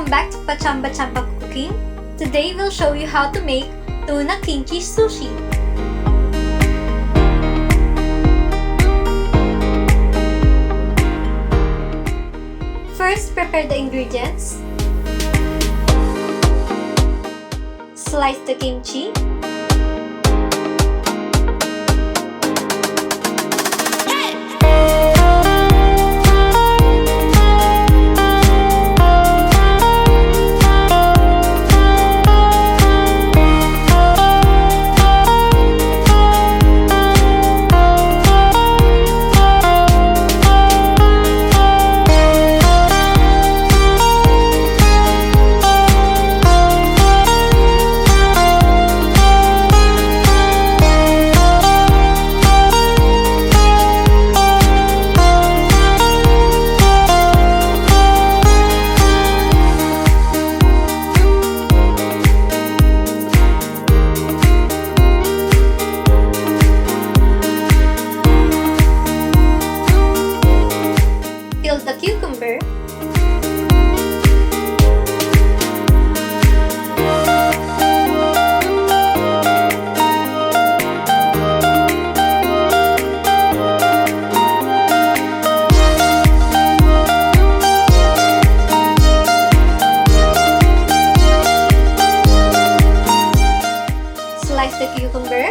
back to Pachamba Chamba Cooking. Today we'll show you how to make Tuna Kimchi Sushi. First, prepare the ingredients. Slice the kimchi. Peel the cucumber. Slice the cucumber.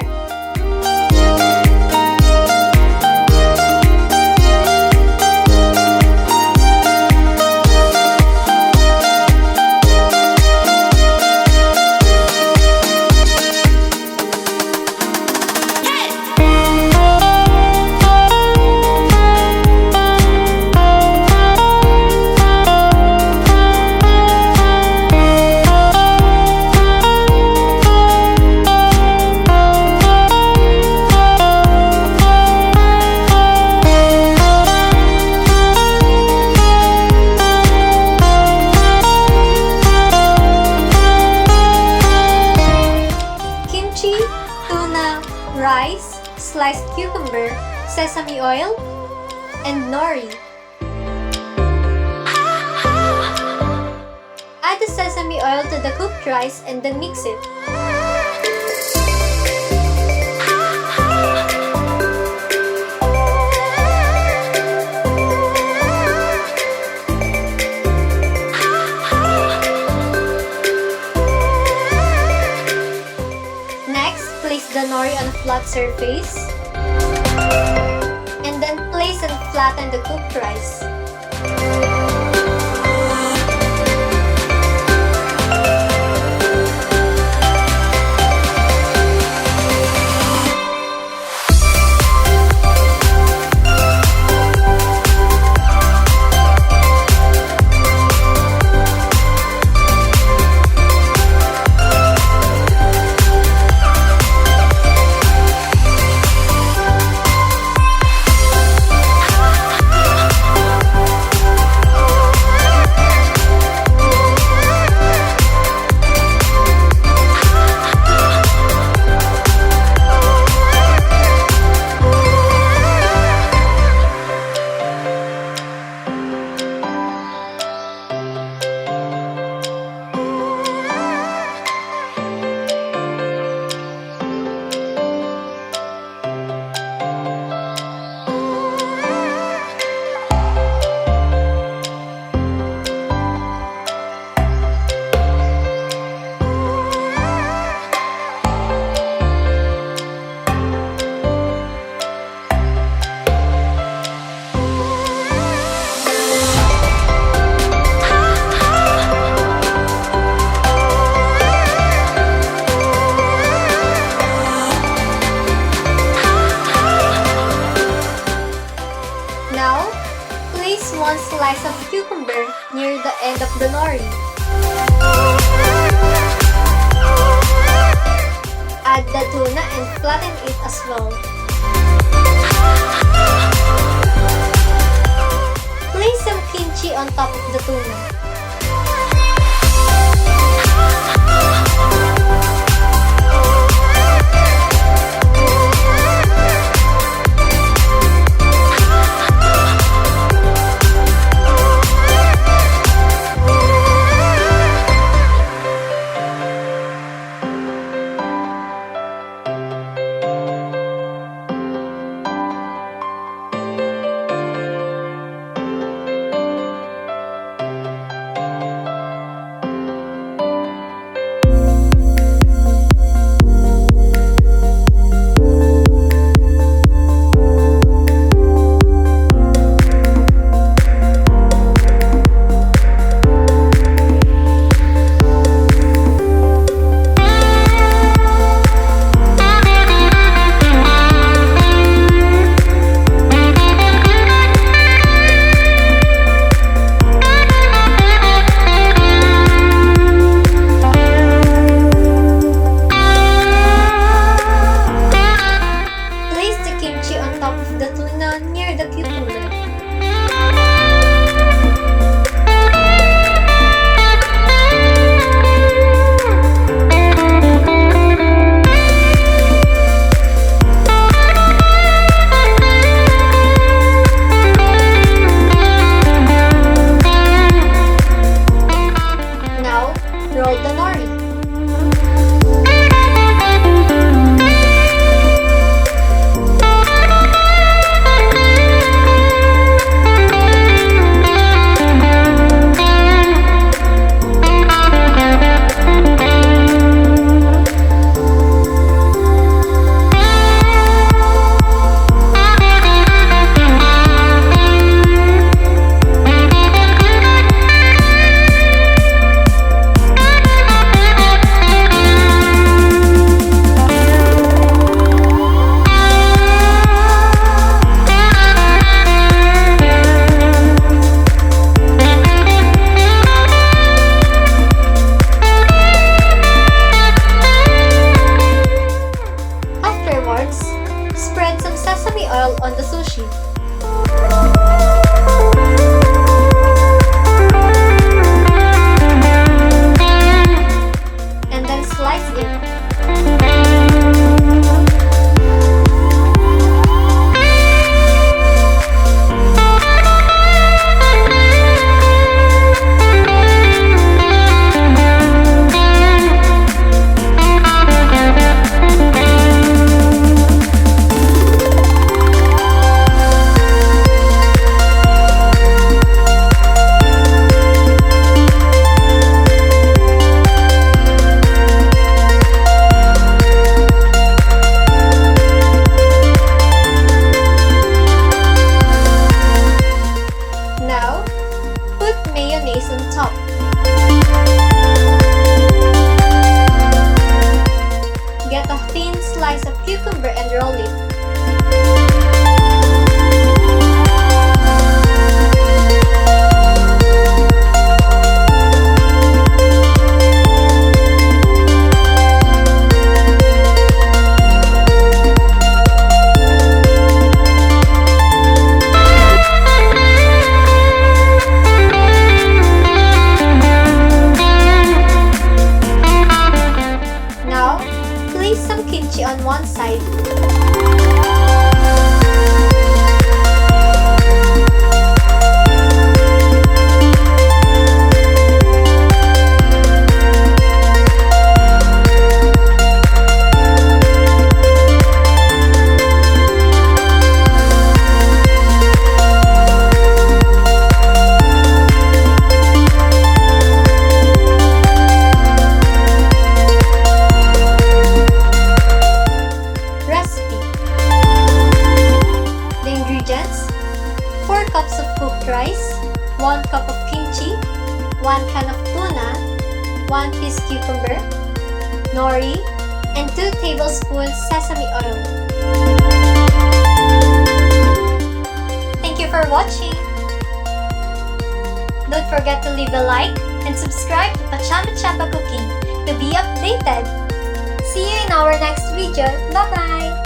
Tuna, rice, sliced cucumber, sesame oil, and nori. Add the sesame oil to the cooked rice and then mix it. Place the nori on a flat surface and then place and flatten the cooked rice. Now, place one slice of cucumber near the end of the nori. Add the tuna and flatten it as well. Place some kimchi on top of the tuna. cups of cooked rice, 1 cup of kimchi, 1 can of tuna, 1 piece cucumber, nori, and 2 tablespoons sesame oil. Thank you for watching! Don't forget to leave a like and subscribe to Pachama Cooking to be updated. See you in our next video. Bye-bye!